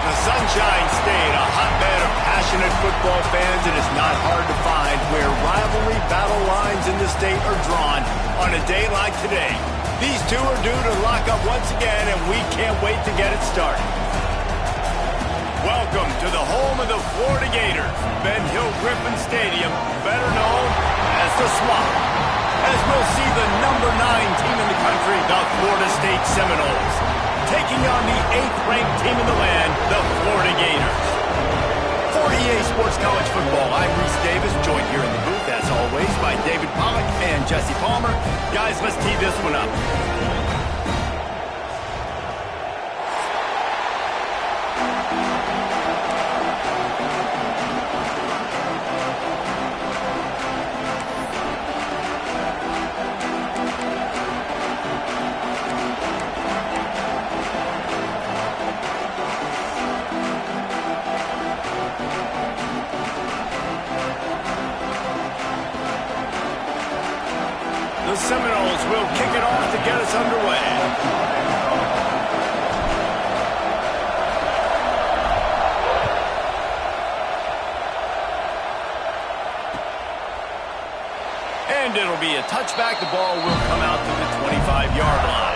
The Sunshine State, a hotbed of passionate football fans, it is not hard to find where rivalry battle lines in the state are drawn on a day like today. These two are due to lock up once again, and we can't wait to get it started. Welcome to the home of the Florida Gators, Ben Hill Griffin Stadium, better known as the Swamp, as we'll see the number 9 team in the country, the Florida State Seminoles, taking on the 8th-ranked team in the land, the Florida Gators. For EA Sports College Football, I'm Reese Davis, joined here in the booth, as always, by David Pollack and Jesse Palmer. Guys, let's tee this one up. The Seminoles will kick it off to get us underway. And it'll be a touchback. The ball will come out to the 25-yard line.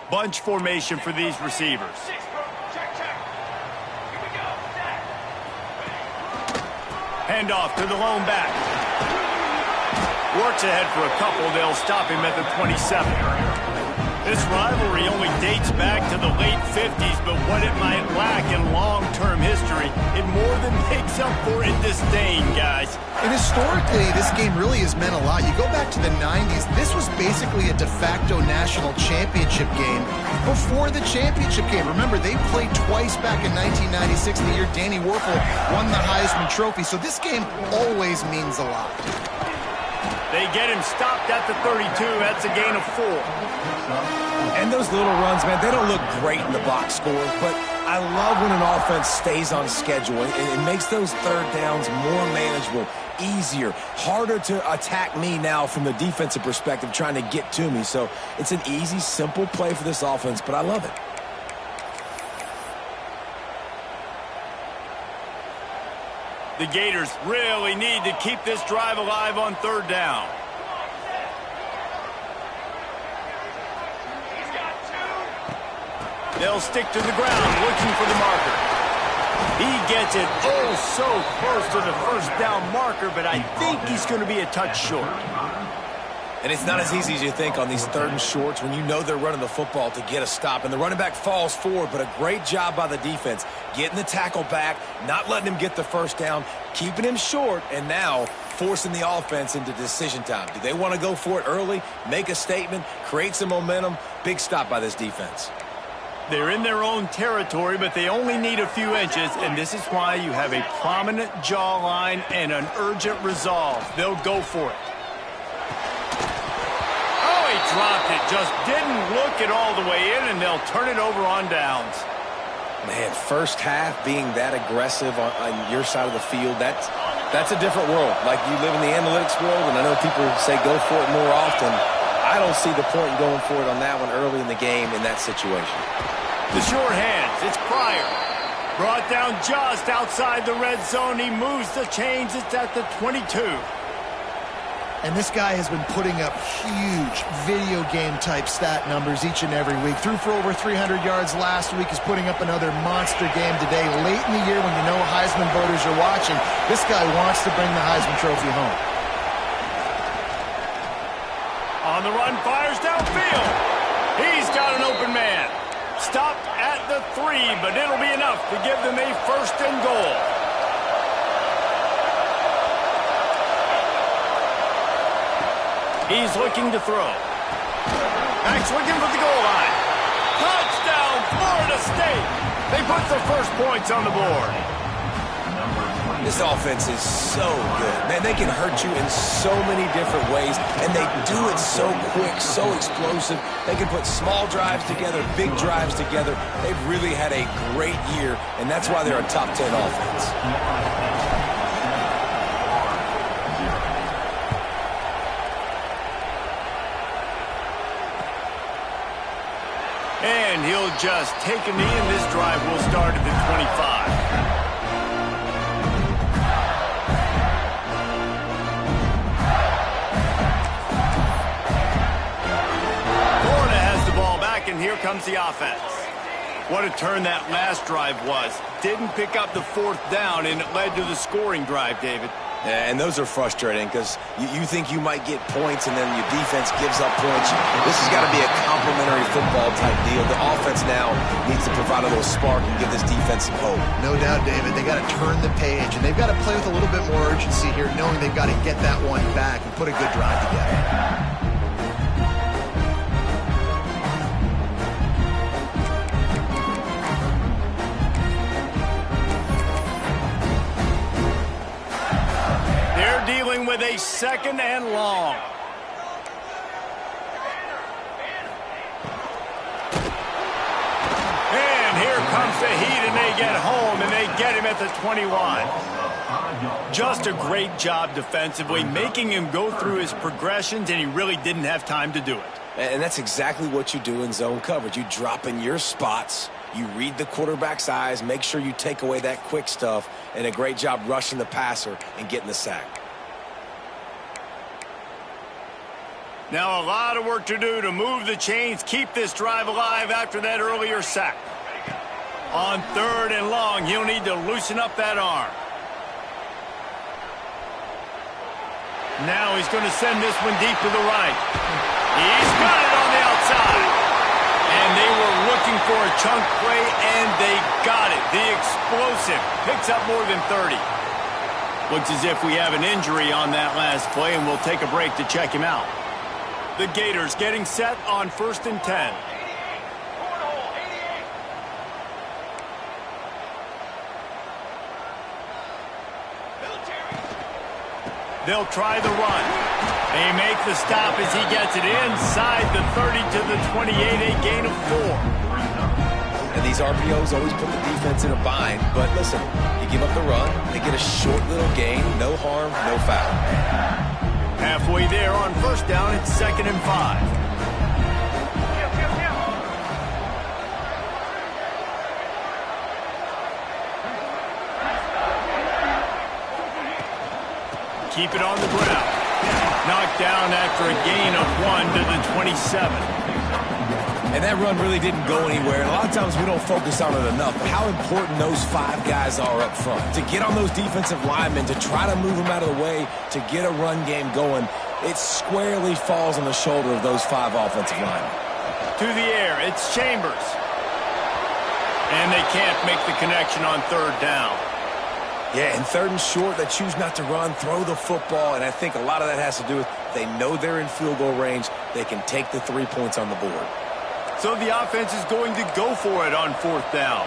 Bunch formation for these receivers. Hand off to the lone back. Works ahead for a couple. They'll stop him at the 27. This rivalry only dates back to the late 50s, but what it might lack in long-term history, it more than makes up for in disdain, guys. And historically, this game really has meant a lot. You go back to the 90s, this was basically a de facto national championship game before the championship game. Remember, they played twice back in 1996, the year Danny Werfel won the Heisman Trophy. So this game always means a lot. They get him stopped at the 32. That's a gain of 4. And those little runs, man, they don't look great in the box score, but I love when an offense stays on schedule, and it makes those third downs more manageable, easier, harder to attack me now from the defensive perspective trying to get to me. So it's an easy, simple play for this offense, but I love it. The Gators really need to keep this drive alive on third down. They'll stick to the ground, looking for the marker. He gets it so close to the first down marker, but I think he's going to be a touch short. And it's not as easy as you think on these third and shorts when you know they're running the football to get a stop. And the running back falls forward, but a great job by the defense. Getting the tackle back, not letting him get the first down, keeping him short, and now forcing the offense into decision time. Do they want to go for it early, make a statement, create some momentum? Big stop by this defense. They're in their own territory, but they only need a few inches, and this is why you have a prominent jawline and an urgent resolve. They'll go for it. Oh, he dropped it. Just didn't look it all the way in, and they'll turn it over on downs. Man, first half being that aggressive on your side of the field, that's a different world. Like, you live in the analytics world, and I know people say go for it more often. I don't see the point in going for it on that one early in the game in that situation. The short hands, it's Pryor. Brought down just outside the red zone. He moves the chains. It's at the 22. And this guy has been putting up huge video game type stat numbers each and every week. Threw for over 300 yards last week. He's putting up another monster game today. Late in the year when you know Heisman voters are watching, this guy wants to bring the Heisman Trophy home. On the run, fires downfield. He's got an open man. Stopped at the 3, but it'll be enough to give them a first and goal. He's looking to throw. Max looking for the goal line. Touchdown, Florida State. They put the first points on the board. This offense is so good. Man, they can hurt you in so many different ways, and they do it so quick, so explosive. They can put small drives together, big drives together. They've really had a great year, and that's why they're a top 10 offense. And he'll just take a knee, and this drive will start at the 25. And here comes the offense. What a turn that last drive was. Didn't pick up the fourth down, and it led to the scoring drive, David. Yeah, and those are frustrating because you think you might get points, and then your defense gives up points. This has got to be a complementary football type deal. The offense now needs to provide a little spark and give this defense some hope. No doubt, David. They got to turn the page, and they've got to play with a little bit more urgency here, knowing they've got to get that one back and put a good drive together. With a second and long. And here comes the heat, and they get home, and they get him at the 21. Just a great job defensively, making him go through his progressions, and he really didn't have time to do it. And that's exactly what you do in zone coverage. You drop in your spots, you read the quarterback's eyes, make sure you take away that quick stuff, and a great job rushing the passer and getting the sack. Now a lot of work to do to move the chains, keep this drive alive after that earlier sack. On third and long, he'll need to loosen up that arm. Now he's going to send this one deep to the right. He's got it on the outside. And they were looking for a chunk play, and they got it. The explosive picks up more than 30. Looks as if we have an injury on that last play, and we'll take a break to check him out. The Gators getting set on 1st and 10. They'll try the run. They make the stop as he gets it inside the 30 to the 28, a gain of 4. And these RPOs always put the defense in a bind, but listen, you give up the run, they get a short little gain, no harm, no foul. Halfway there on 1st down, it's 2nd and 5. Keep it on the ground. Knocked down after a gain of 1 to the 27. And that run really didn't go anywhere. And a lot of times we don't focus on it enough, but how important those 5 guys are up front. To get on those defensive linemen, to try to move them out of the way, to get a run game going, it squarely falls on the shoulder of those 5 offensive linemen. To the air, it's Chambers. And they can't make the connection on 3rd down. Yeah, and 3rd and short, they choose not to run, throw the football, and I think a lot of that has to do with they know they're in field goal range. They can take the 3 points on the board. So the offense is going to go for it on 4th down.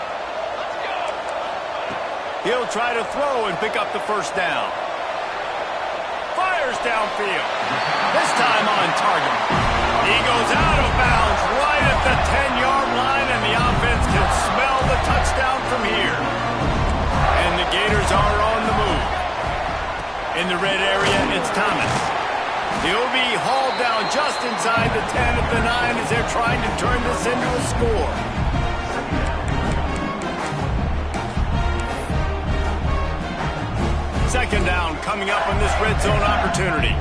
He'll try to throw and pick up the 1st down. Fires downfield. This time on target. He goes out of bounds right at the 10-yard line, and the offense can smell the touchdown from here. And the Gators are on the move. In the red area, it's Thomas. He'll be hauled down just inside the 10 at the 9 as they're trying to turn this into a score. Second down coming up on this red zone opportunity.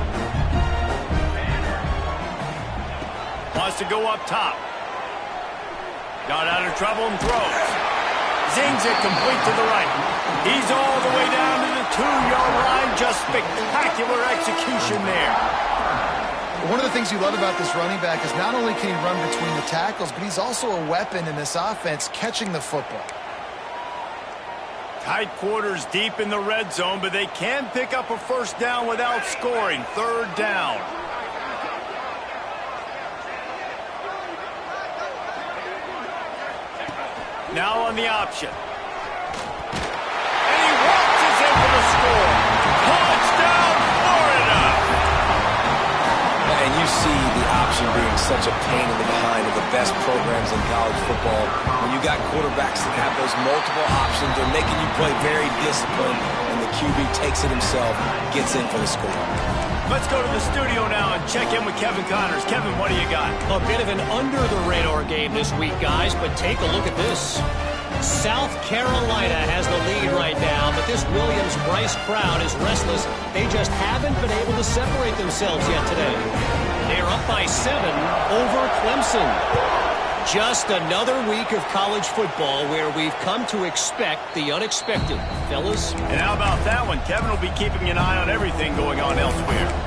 Wants to go up top. Got out of trouble and throws. Zings it complete to the right. He's all the way down to the 2-yard line. Just spectacular execution there. One of the things you love about this running back is not only can he run between the tackles, but he's also a weapon in this offense catching the football. Tight quarters deep in the red zone, but they can pick up a 1st down without scoring. 3rd down. Now on the option. And he walks us in for the such a pain in the behind of the best programs in college football. When you got quarterbacks that have those multiple options, they're making you play very disciplined, and the QB takes it himself, gets in for the score. Let's go to the studio now and check in with Kevin Connors. Kevin, what do you got? A bit of an under-the-radar game this week, guys, but take a look at this. South Carolina has the lead right now, but this Williams-Bryce crowd is restless. They just haven't been able to separate themselves yet today. They're up by 7 over Clemson. Just another week of college football where we've come to expect the unexpected, fellas. And how about that one? Kevin will be keeping an eye on everything going on elsewhere.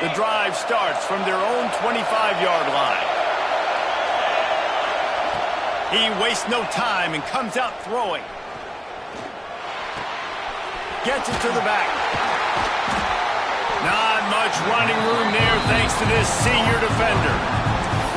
The drive starts from their own 25-yard line. He wastes no time and comes out throwing. Gets it to the back. Not much running room there thanks to this senior defender.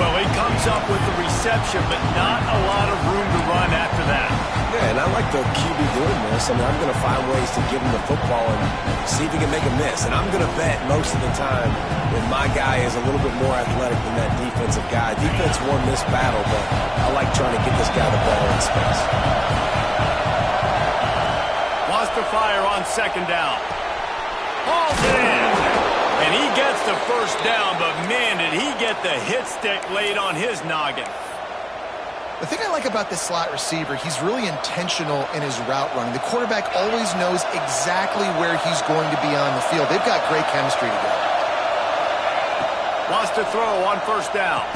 Well, he comes up with the reception, but not a lot of room to run after that. Yeah, and I like the QB doing this. I mean, I'm going to find ways to give him the football and see if he can make a miss. And I'm going to bet most of the time that my guy is a little bit more athletic than that defensive guy. Defense won this battle, but I like trying to get this guy the ball in space. Wants to fire on second down. Hauls it in. And he gets the first down, but man, did he get the hit stick laid on his noggin. The thing I like about this slot receiver, he's really intentional in his route running. The quarterback always knows exactly where he's going to be on the field. They've got great chemistry together. Wants to throw on first down.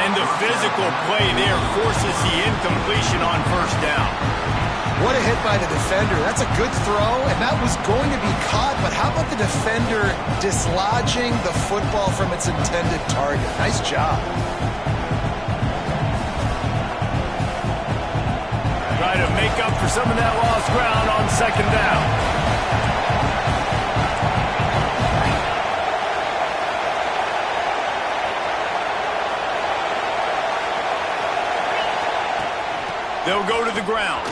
And the physical play there forces the incompletion on first down. What a hit by the defender. That's a good throw, and that was going to be caught, but how about the defender dislodging the football from its intended target? Nice job. Try to make up for some of that lost ground on second down. They'll go to the ground.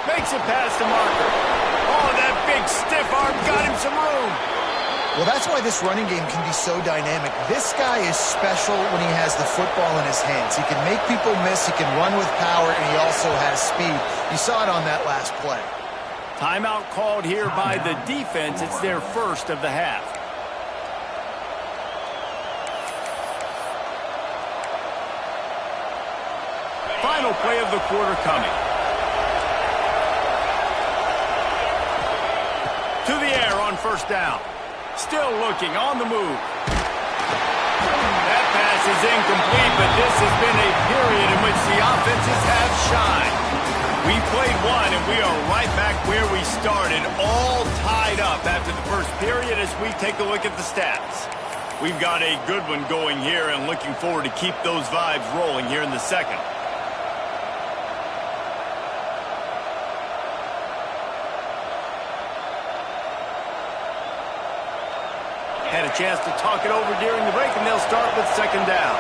Makes it past the marker. Oh, that big stiff arm got him some room. Well, that's why this running game can be so dynamic. This guy is special when he has the football in his hands. He can make people miss, he can run with power, and he also has speed. You saw it on that last play. Timeout called here by the defense. It's their first of the half. Final play of the quarter coming. To the air on first down. Still looking on the move. That pass is incomplete, but this has been a period in which the offenses have shined. We played one, and we are right back where we started, all tied up after the first period as we take a look at the stats. We've got a good one going here and looking forward to keep those vibes rolling here in the second. Had a chance to talk it over during the break, and they'll start with second down.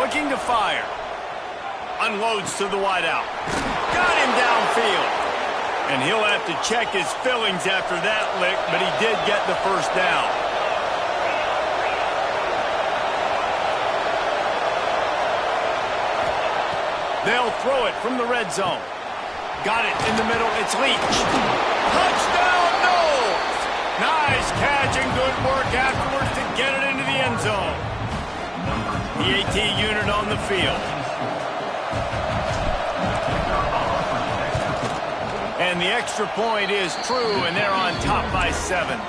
Looking to fire. Unloads to the wideout. Got him downfield. And he'll have to check his fillings after that lick, but he did get the first down. They'll throw it from the red zone. Got it in the middle. It's Leach. Touchdown, Knowles! Nice catch and good work afterwards to get it into the end zone. The AT unit on the field. And the extra point is true, and they're on top by 7.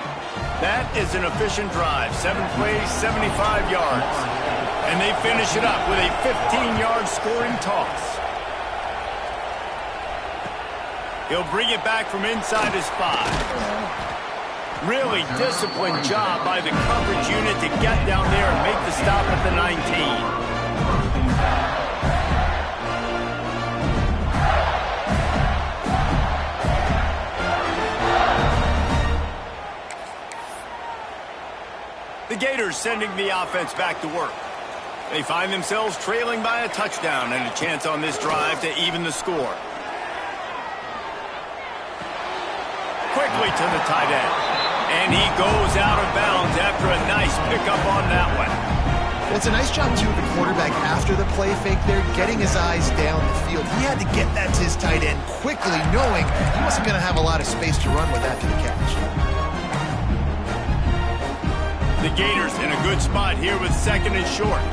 That is an efficient drive. 7 plays, 75 yards. And they finish it up with a 15-yard scoring toss. He'll bring it back from inside his 5. Really disciplined job by the coverage unit to get down there and make the stop at the 19. Gators sending the offense back to work. They find themselves trailing by a touchdown and a chance on this drive to even the score. Quickly to the tight end. And he goes out of bounds after a nice pickup on that one. Well, it's a nice job, too, of the quarterback after the play fake there, getting his eyes down the field. He had to get that to his tight end quickly, knowing he wasn't going to have a lot of space to run with after the catch. The Gators in a good spot here with second and short.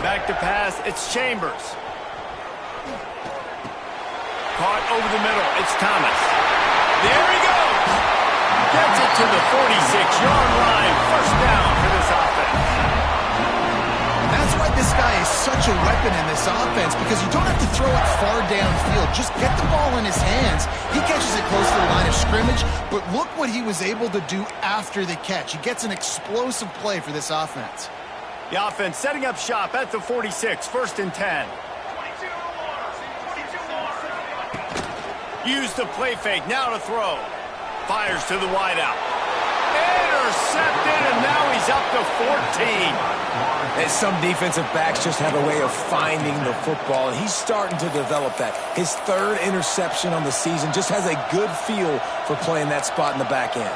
Back to pass, it's Chambers. Caught over the middle, it's Thomas. There he goes! Gets it to the 46-yard line. First down for this offense. That's why this guy is such a weapon in this offense, because you don't have to throw it far downfield. Just get the ball in his hands. He catches it close to the line of scrimmage, but look what he was able to do after the catch. He gets an explosive play for this offense. The offense setting up shop at the 46, first and 10. Use the play fake, now to throw. Fires to the wideout. Intercepted, and now he's up to 14. And some defensive backs just have a way of finding the football, and he's starting to develop that. His third interception on the season, just has a good feel for playing that spot in the back end.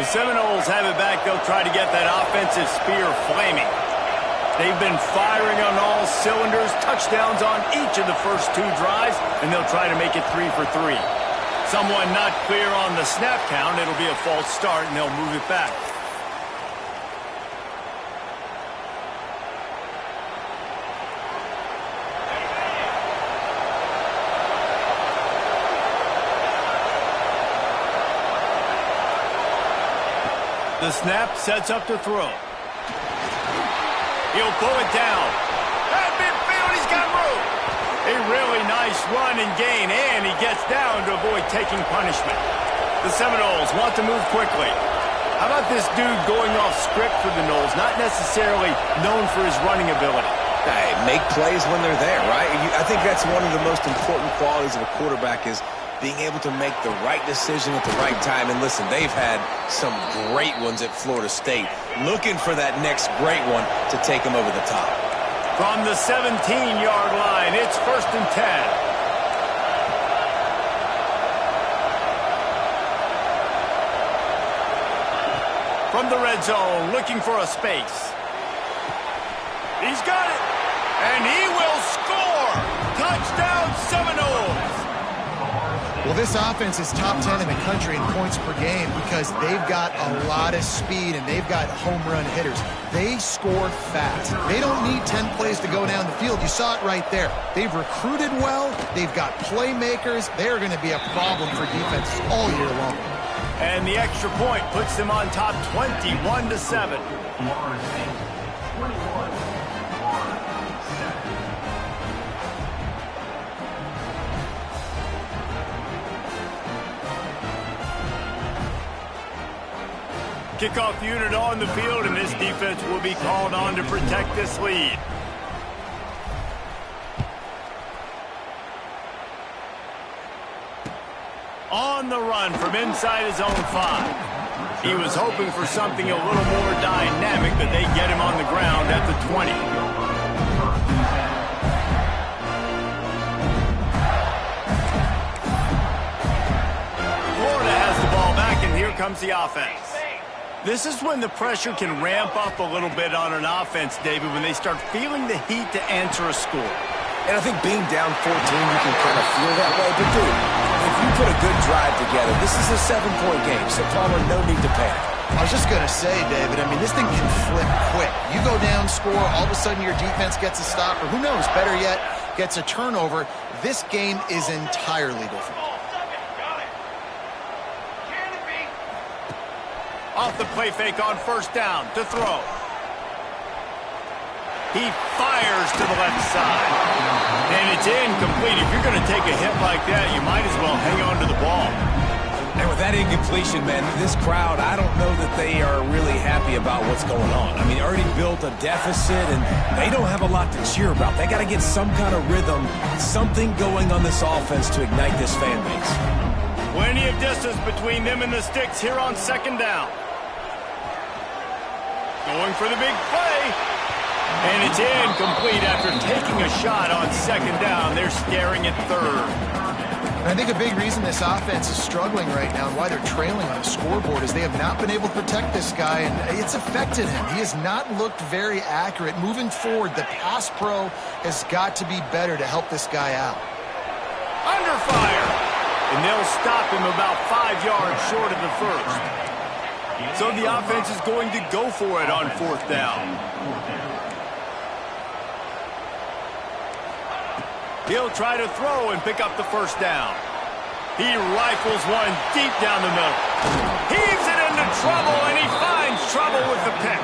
The Seminoles have it back. They'll try to get that offensive spear flaming. They've been firing on all cylinders, touchdowns on each of the first two drives, and they'll try to make it 3 for 3. Someone not clear on the snap count. It'll be a false start, and they'll move it back. The snap sets up to throw. He'll pull it down. At midfield, he's got room. A really nice run and gain, and he gets down to avoid taking punishment. The Seminoles want to move quickly. How about this dude going off script for the Noles, not necessarily known for his running ability? Hey, make plays when they're there, right? I think that's one of the most important qualities of a quarterback is being able to make the right decision at the right time. And listen, they've had some great ones at Florida State. Looking for that next great one to take them over the top. From the 17-yard line, it's first and 10. From the red zone, looking for a space. He's got it, and he will score! Touchdown, Seminoles! Well, this offense is top 10 in the country in points per game because they've got a lot of speed and they've got home run hitters. They score fast. They don't need 10 plays to go down the field. You saw it right there. They've recruited well. They've got playmakers. They're going to be a problem for defenses all year long. And the extra point puts them on top 21-7. Kickoff unit on the field, and this defense will be called on to protect this lead. On the run from inside his own 5. He was hoping for something a little more dynamic, but they get him on the ground at the 20. Florida has the ball back, and here comes the offense. This is when the pressure can ramp up a little bit on an offense, David, when they start feeling the heat to answer a score. And I think being down 14, you can kind of feel that way. But, dude, if you put a good drive together, this is a 7-point game, so Palmer, no need to panic. I was just going to say, David, I mean, this thing can flip quick. You go down, score, all of a sudden your defense gets a stop, or who knows, better yet, gets a turnover. This game is entirely different. Off the play fake on first down to throw. He fires to the left side. And it's incomplete. If you're going to take a hit like that, you might as well hang on to the ball. And with that incompletion, man, this crowd, I don't know that they are really happy happy about what's going on. I mean, already built a deficit, and they don't have a lot to cheer about. They got to get some kind of rhythm, something going on this offense to ignite this fan base. Plenty of distance between them and the sticks here on second down. Going for the big play. And it's incomplete after taking a shot on second down. They're staring at third. I think a big reason this offense is struggling right now and why they're trailing on the scoreboard is they have not been able to protect this guy, and it's affected him. He has not looked very accurate. Moving forward, the pass pro has got to be better to help this guy out. Under fire. And they'll stop him about 5 yards short of the first. So the offense is going to go for it on fourth down. He'll try to throw and pick up the first down. He rifles one deep down the middle. Heaves it into trouble, and he finds trouble with the pick.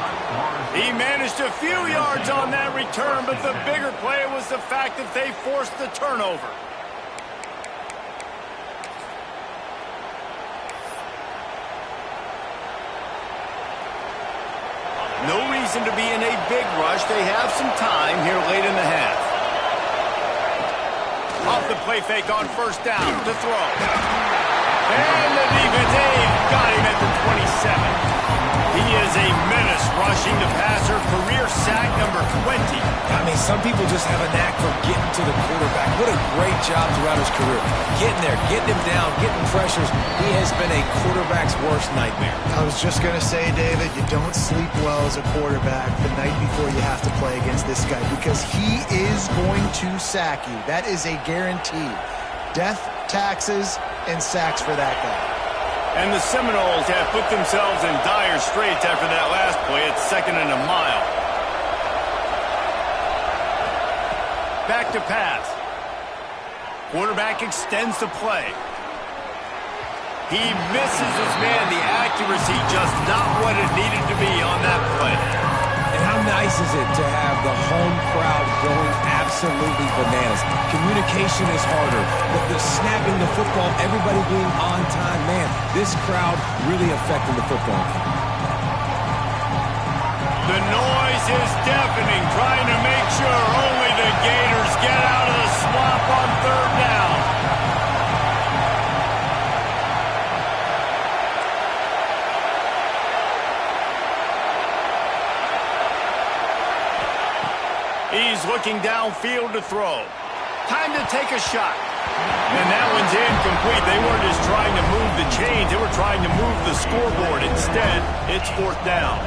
He managed a few yards on that return, but the bigger play was the fact that they forced the turnover. No reason to be in a big rush. They have some time here late in the half. Off the play fake on first down to throw. And the defense got him at the 27. He is a menace rushing the passer. Career sack number 20. I mean, some people just have a knack for getting to the quarterback. What a great job throughout his career. Getting there, getting him down, getting pressures. He has been a quarterback's worst nightmare. I was just going to say, David, you don't sleep well as a quarterback the night before you have to play against this guy because he is going to sack you. That is a guarantee. Death, taxes, and sacks for that guy. And the Seminoles have put themselves in dire straits after that last play. It's 2nd and a mile. Back to pass. Quarterback extends the play. He misses his man. The accuracy just not what it needed to be on that play. And how nice is it to have the home crowd going absolutely bananas? Communication is harder, but the snapping the football, everybody being on time, man, this crowd really affecting the football. The noise is deafening, trying to make sure only the Gators get out of the swamp on third down. He's looking downfield to throw. Time to take a shot. And that one's incomplete. They weren't just trying to move the chains. They were trying to move the scoreboard. Instead, it's fourth down.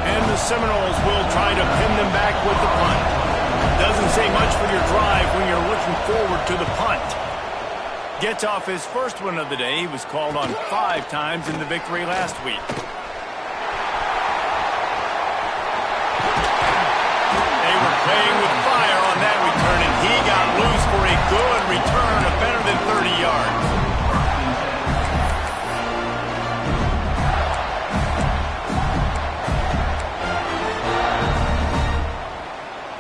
And the Seminoles will try to pin them back with the punt. Doesn't say much for your drive when you're looking forward to the punt. Gets off his first one of the day. He was called on 5 times in the victory last week. Playing with fire on that return, and he got loose for a good return of better than 30 yards.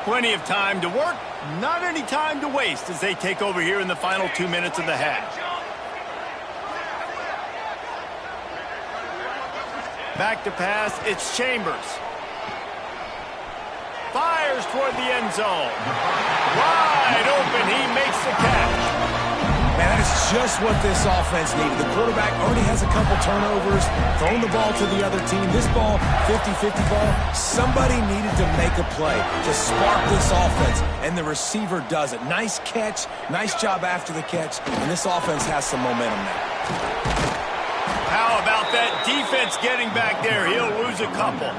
Plenty of time to work, not any time to waste as they take over here in the final 2 minutes of the half. Back to pass, it's Chambers. Fires toward the end zone. Wide open, he makes the catch. Man, that is just what this offense needed. The quarterback already has a couple turnovers, throwing the ball to the other team. This ball, 50-50 ball, somebody needed to make a play to spark this offense, and the receiver does it. Nice catch, nice job after the catch, and this offense has some momentum now. How about that defense getting back there? He'll lose a couple.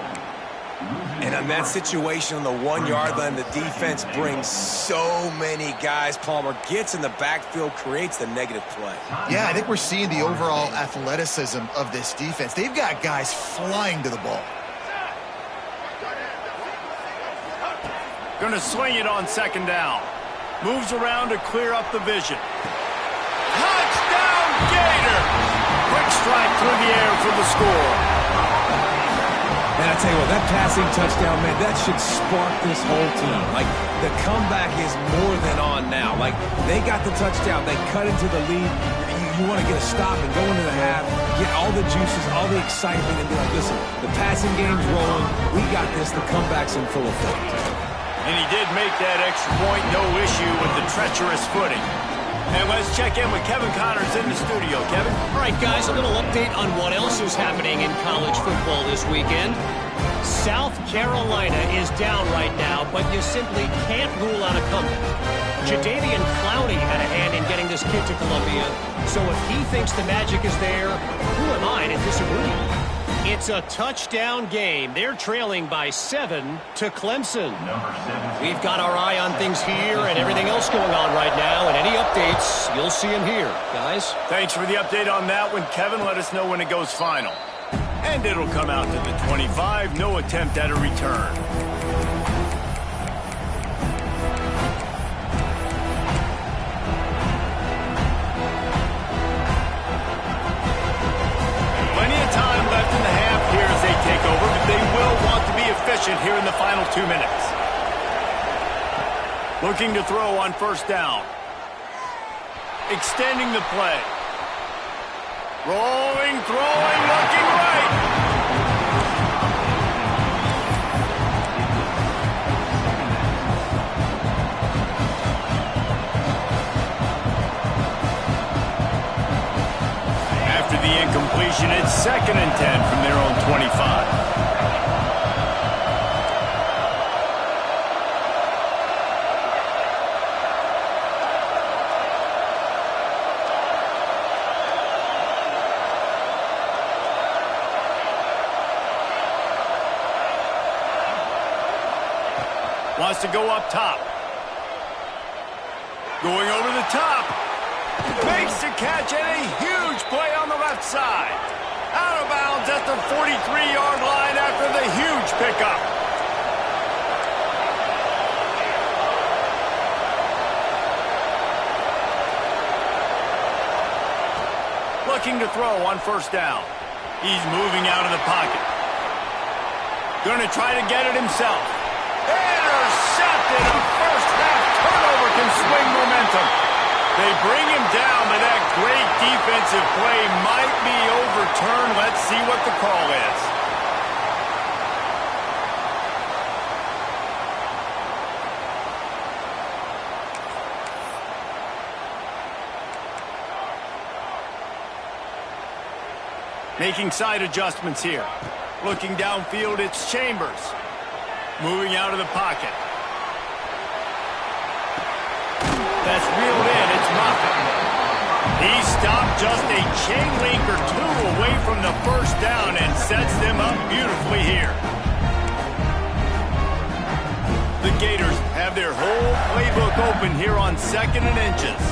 And on that situation on the 1-yard line, the defense brings so many guys. Palmer gets in the backfield, creates the negative play. Yeah, I think we're seeing the overall athleticism of this defense. They've got guys flying to the ball. Going to swing it on second down. Moves around to clear up the vision. Touchdown, Gator! Quick strike through the air for the score. And Man, I tell you what, that passing touchdown, man, that should spark this whole team. Like, the comeback is more than on now. Like, they got the touchdown. They cut into the lead. You want to get a stop and go into the half, get all the juices, all the excitement, and be like, listen, the passing game's rolling. We got this. The comeback's in full effect. And he did make that extra point, no issue with the treacherous footing. And let's check in with Kevin Connors in the studio. Kevin? All right, guys, a little update on what else is happening in college football this weekend. South Carolina is down right now, but you simply can't rule out a comeback. Jadeveon Clowney had a hand in getting this kid to Columbia, so if he thinks the magic is there, who am I to disagree? It's a touchdown game. They're trailing by 7 to Clemson. We've got our eye on things here and everything else going on right now, and any updates, you'll see them here. Guys? Thanks for the update on that one, Kevin. Let us know when it goes final. And it'll come out to the 25. No attempt at a return. Time left in the half here as they take over, but they will want to be efficient here in the final 2 minutes. Looking to throw on first down. Extending the play. Rolling, throwing, looking right. The incompletion, it's 2nd and 10 from their own 25. Wants to go up top. Going over the top. Makes the catch and a huge play on the left side. Out of bounds at the 43-yard line after the huge pickup. Looking to throw on first down. He's moving out of the pocket. Going to try to get it himself. Intercepted. A first half turnover can swing momentum. They bring him down, but that great defensive play might be overturned. Let's see what the call is. Making side adjustments here. Looking downfield, it's Chambers. Moving out of the pocket. That's reeled in. It's Moffitt. He stopped just a chain link or two away from the first down and sets them up beautifully here. The Gators have their whole playbook open here on 2nd and inches.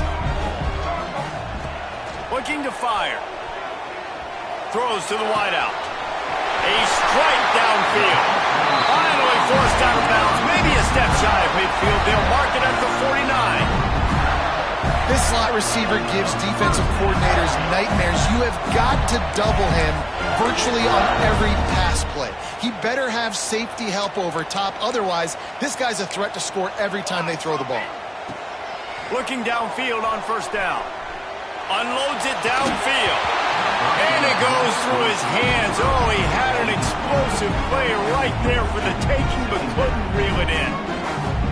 Looking to fire. Throws to the wideout. A strike downfield. Finally forced out of bounds. Maybe a step shy of midfield. They'll mark it at the 49. This slot receiver gives defensive coordinators nightmares. You have got to double him virtually on every pass play. He better have safety help over top. Otherwise, this guy's a threat to score every time they throw the ball. Looking downfield on first down. Unloads it downfield. And it goes through his hands. Oh, he had an explosive play right there for the taking, but couldn't reel it in.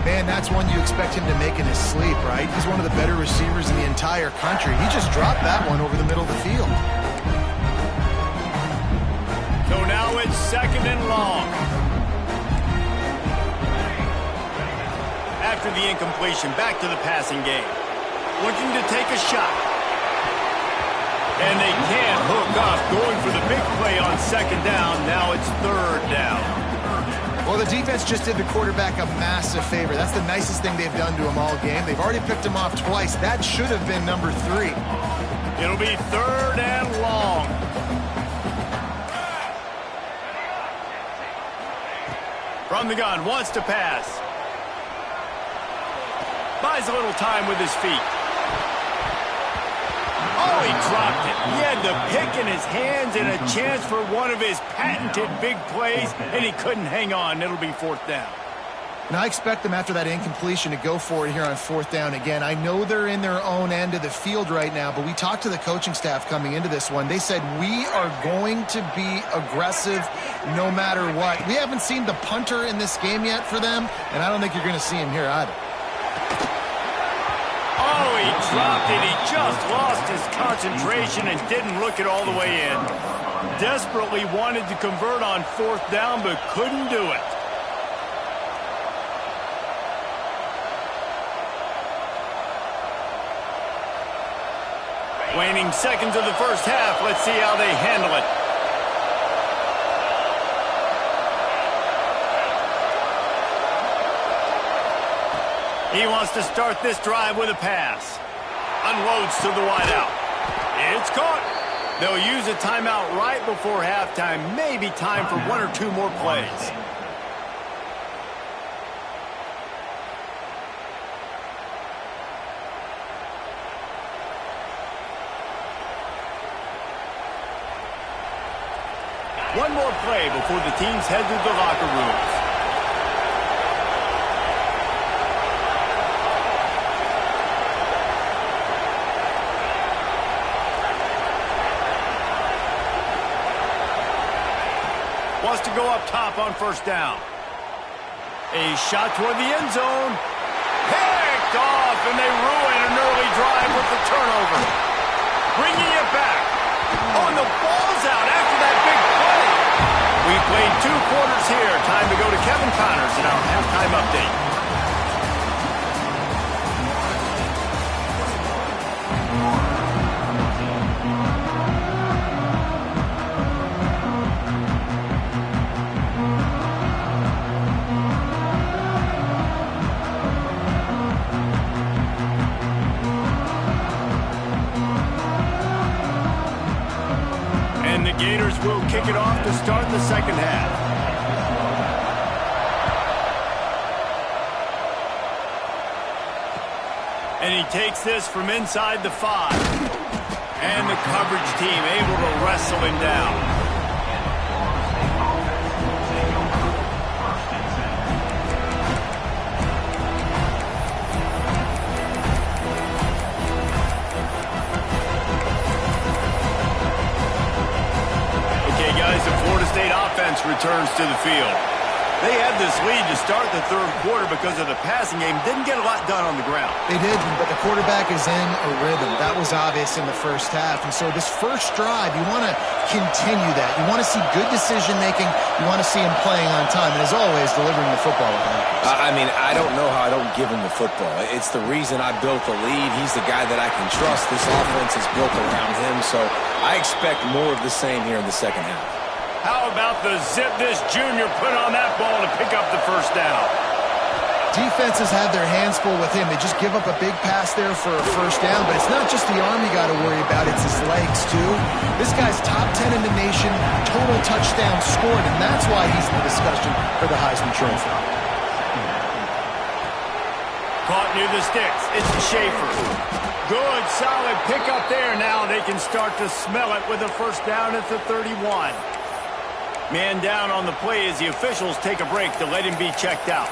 Man, that's one you expect him to make in his sleep, right? He's one of the better receivers in the entire country. He just dropped that one over the middle of the field. So now it's 2nd and long. After the incompletion, back to the passing game. Looking to take a shot. And they can't hook up. Going for the big play on 2nd down. Now it's 3rd down. Well, the defense just did the quarterback a massive favor. That's the nicest thing they've done to him all game. They've already picked him off twice. That should have been number 3. It'll be 3rd and long. From the gun, wants to pass. Buys a little time with his feet. Oh, he dropped it. He had the pick in his hands and a chance for one of his patented big plays, and he couldn't hang on. It'll be fourth down. And I expect them after that incompletion to go for it here on fourth down again. I know they're in their own end of the field right now, but we talked to the coaching staff coming into this one. They said, we are going to be aggressive no matter what. We haven't seen the punter in this game yet for them, and I don't think you're going to see him here either. Oh, he dropped it. He just lost his concentration and didn't look it all the way in. Desperately wanted to convert on fourth down, but couldn't do it. Waning seconds of the first half. Let's see how they handle it. He wants to start this drive with a pass. Unloads to the wideout. It's caught. They'll use a timeout right before halftime. Maybe time for one or two more plays. One more play before the teams head to the locker rooms. Wants to go up top on first down. A shot toward the end zone. Picked off, and they ruin an early drive with the turnover. Bringing it back. Oh, and the ball's out after that big play. We played 2 quarters here. Time to go to Kevin Connors in our halftime update. Gators will kick it off to start the second half. And he takes this from inside the 5. And the coverage team able to wrestle him down. The Florida State offense returns to the field. They had this lead to start the third quarter because of the passing game. Didn't get a lot done on the ground. They didn't, but the quarterback is in a rhythm. That was obvious in the first half. And so this first drive, you want to continue that. You want to see good decision-making. You want to see him playing on time. And as always, delivering the football with accuracy. I mean, I don't know how I don't give him the football. It's the reason I built the lead. He's the guy that I can trust. This offense is built around him. So I expect more of the same here in the second half. How about the zip this junior put on that ball to pick up the first down? Defenses have their hands full with him. They just give up a big pass there for a first down, but it's not just the arm you got to worry about, it's his legs too. This guy's top 10 in the nation, total touchdowns scored, and that's why he's in the discussion for the Heisman Trophy. Caught near the sticks. It's Schaefer. Good, solid pickup there. Now they can start to smell it with a first down at the 31. Man down on the play as the officials take a break to let him be checked out.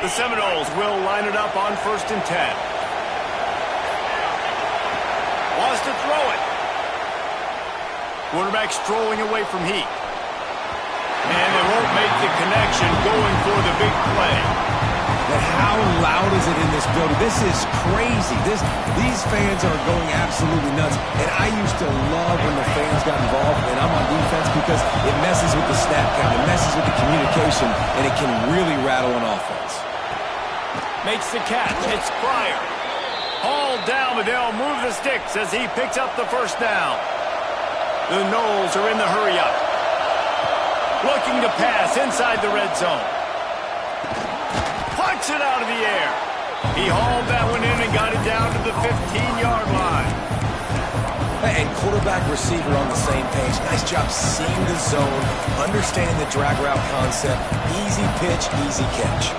The Seminoles will line it up on 1st and 10. Wants to throw it. Quarterback strolling away from heat. And they won't make the connection going for the big play. But how loud is it in this building? This is crazy. These fans are going absolutely nuts. And I used to love when the fans got involved, and I'm on defense, because it messes with the snap count. It messes with the communication, and it can really rattle an offense. Makes the catch. It's Pryor. Hauled down, but they'll move the sticks as he picks up the first down. The Noles are in the hurry-up. Looking to pass inside the red zone. Punch it out of the air. He hauled that one in and got it down to the 15-yard line. Hey, and quarterback receiver on the same page. Nice job seeing the zone, understanding the drag route concept. Easy pitch, easy catch.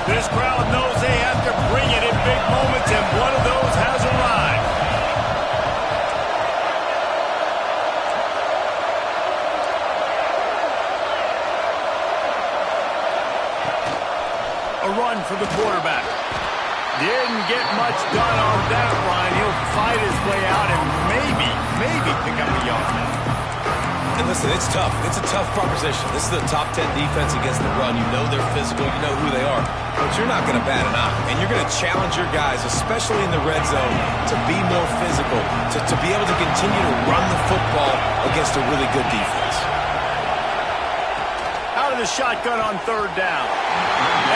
This crowd knows they have to bring it in big moments, and one of those has arrived. A run for the quarterback. Didn't get much done on that line. He'll fight his way out and maybe pick up a yard. And listen, it's tough. It's a tough proposition. This is the top 10 defense against the run. You know they're physical. You know who they are. But you're not going to bat an eye. And you're going to challenge your guys, especially in the red zone, to be more physical, to be able to continue to run the football against a really good defense. Out of the shotgun on third down.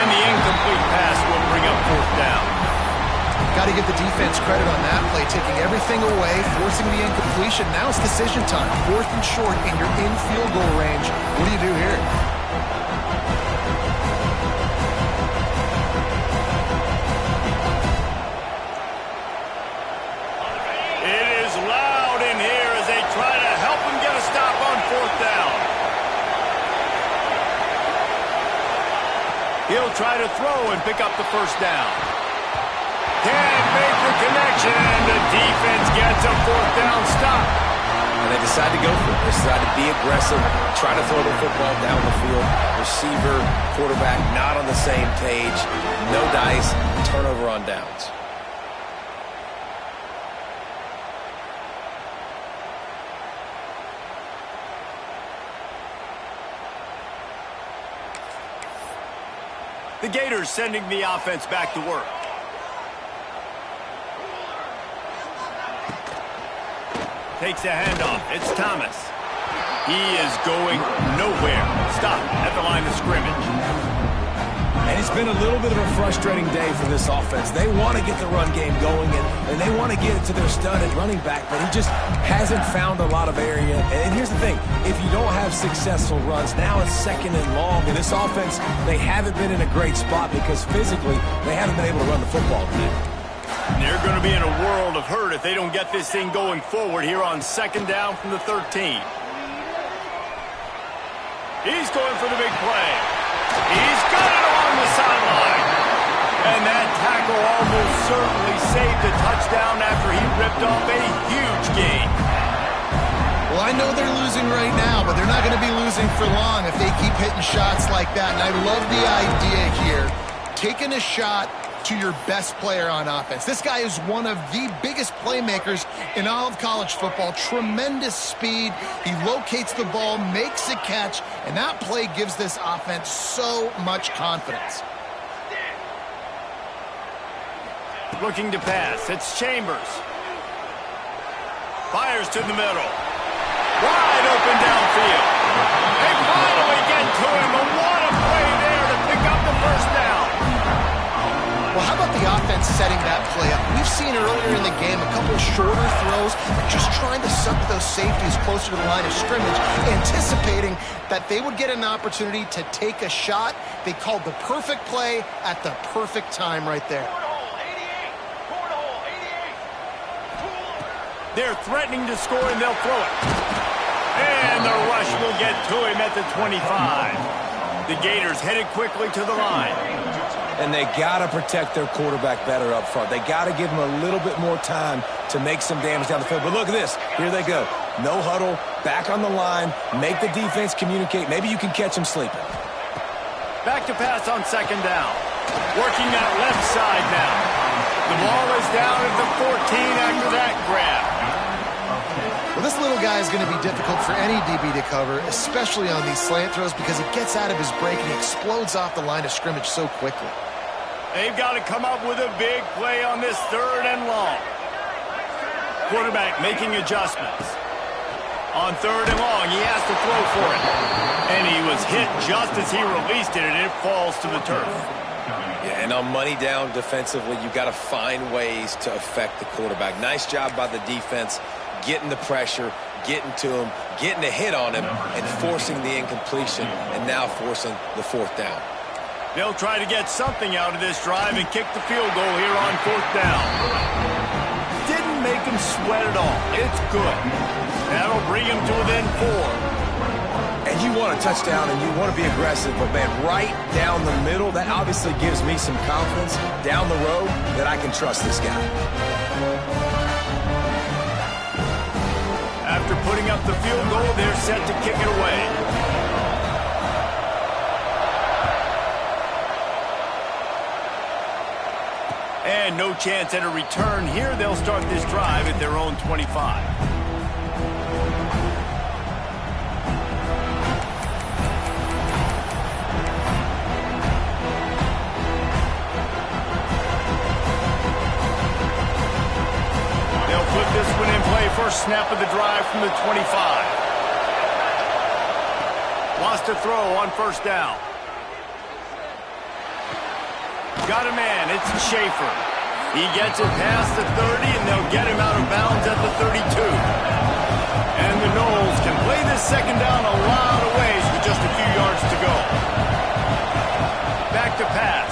And the incomplete pass will bring up fourth down. Got to give the defense credit on that play, taking everything away, forcing the incompletion. Now it's decision time. Fourth and short, and you're in field goal range. What do you do here? It is loud in here as they try to help him get a stop on fourth down. He'll try to throw and pick up the first down. Can't make the connection, and the defense gets a fourth down stop. And they decide to go for it. They decide to be aggressive, try to throw the football down the field. Receiver, quarterback, not on the same page. No dice, turnover on downs. The Gators sending the offense back to work. Takes a handoff. It's Thomas. He is going nowhere. Stop at the line of scrimmage. And it's been a little bit of a frustrating day for this offense. They want to get the run game going, and they want to get it to their stud at running back, but he just hasn't found a lot of area. And here's the thing. If you don't have successful runs, now it's second and long. And this offense, they haven't been in a great spot because physically they haven't been able to run the football today. They're going to be in a world of hurt if they don't get this thing going forward here on second down from the 13. He's going for the big play. He's got it along the sideline. And that tackle almost certainly saved a touchdown after he ripped off a huge gain. Well, I know they're losing right now, but they're not going to be losing for long if they keep hitting shots like that. And I love the idea here, taking a shot to your best player on offense. This guy is one of the biggest playmakers in all of college football. Tremendous speed. He locates the ball, makes a catch, and that play gives this offense so much confidence. Looking to pass. It's Chambers. Fires to the middle. Wide open downfield. They finally get to him, and what a play there to pick up the first down. Well, how about the offense setting that play up? We've seen earlier in the game a couple of shorter throws, just trying to suck those safeties closer to the line of scrimmage, anticipating that they would get an opportunity to take a shot. They called the perfect play at the perfect time right there. They're threatening to score, and they'll throw it. And the rush will get to him at the 25. The Gators headed quickly to the line. And they got to protect their quarterback better up front. They got to give him a little bit more time to make some damage down the field. But look at this. Here they go. No huddle, back on the line, make the defense communicate. Maybe you can catch him sleeping. Back to pass on second down. Working that left side now. The ball is down at the 14 after that grab. Well, this little guy is going to be difficult for any DB to cover, especially on these slant throws, because he gets out of his break and he explodes off the line of scrimmage so quickly. They've got to come up with a big play on this third and long. Quarterback making adjustments. On third and long, he has to throw for it. And he was hit just as he released it, and it falls to the turf. Yeah, and on money down defensively, you've got to find ways to affect the quarterback. Nice job by the defense, getting the pressure, getting to him, getting a hit on him, and forcing the incompletion, and now forcing the fourth down. They'll try to get something out of this drive and kick the field goal here on 4th down. Didn't make him sweat at all. It's good. That'll bring him to within 4. And you want a touchdown and you want to be aggressive, but, man, right down the middle, that obviously gives me some confidence down the road that I can trust this guy. After putting up the field goal, they're set to kick it away. And no chance at a return here. They'll start this drive at their own 25. They'll put this one in play. First snap of the drive from the 25. Wants to throw on 1st down. Got a man. It's Schaefer. He gets it past the 30, and they'll get him out of bounds at the 32. And the Noles can play this 2nd down a lot of ways with just a few yards to go. Back to pass.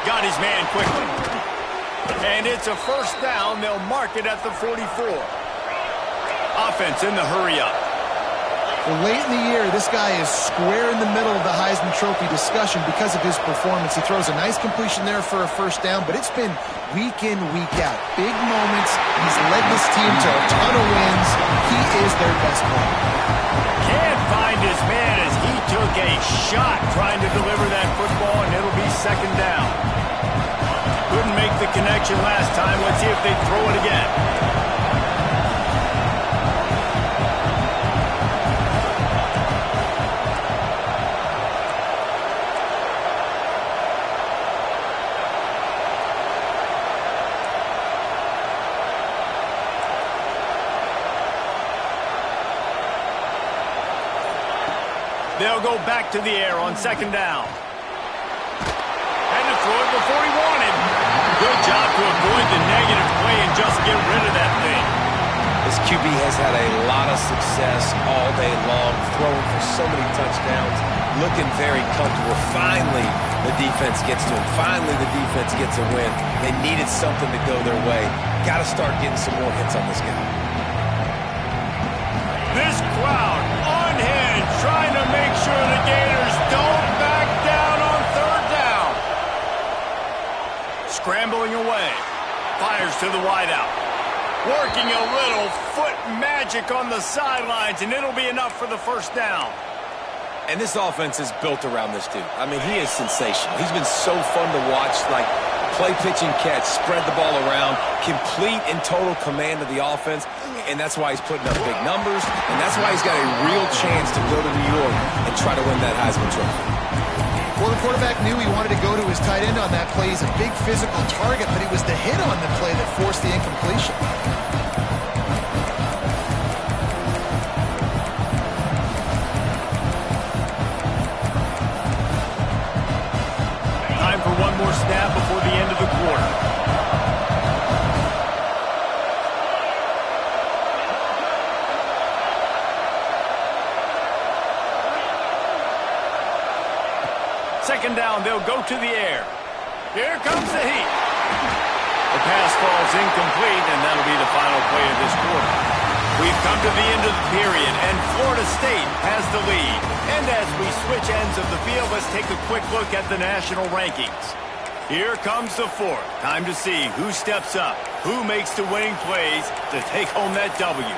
Got his man quickly. And it's a 1st down. They'll mark it at the 44. Offense in the hurry-up. Well, late in the year, this guy is square in the middle of the Heisman Trophy discussion because of his performance. He throws a nice completion there for a 1st down, but it's been week in, week out. Big moments. He's led this team to a ton of wins. He is their best player. Can't find his man as he took a shot trying to deliver that football, and it'll be 2nd down. Couldn't make the connection last time. Let's see if they throw it again. They'll go back to the air on 2nd down. And to throw it before he wanted. Good job to avoid the negative play and just get rid of that thing. This QB has had a lot of success all day long, throwing for so many touchdowns, looking very comfortable. Finally, the defense gets to him. Finally, the defense gets a win. They needed something to go their way. Got to start getting some more hits on this guy. This crowd on hand trying to make sure the Gators don't back down on 3rd down. Scrambling away. Fires to the wideout. Working a little foot magic on the sidelines, and it'll be enough for the 1st down. And this offense is built around this dude. I mean, he is sensational. He's been so fun to watch, like play, pitch, and catch, spread the ball around, complete and total command of the offense, and that's why he's putting up big numbers, and that's why he's got a real chance to go to New York and try to win that Heisman Trophy. Well, the quarterback knew he wanted to go to his tight end on that play. He's a big physical target, but it was the hit on the play that forced the incompletion. Time for one more snap before the end of the quarter. Second down, they'll go to the air. Here comes the heat. The pass falls incomplete, and that'll be the final play of this quarter. We've come to the end of the period, and Florida State has the lead. And as we switch ends of the field, let's take a quick look at the national rankings. Here comes the 4th. Time to see who steps up, who makes the winning plays to take home that W.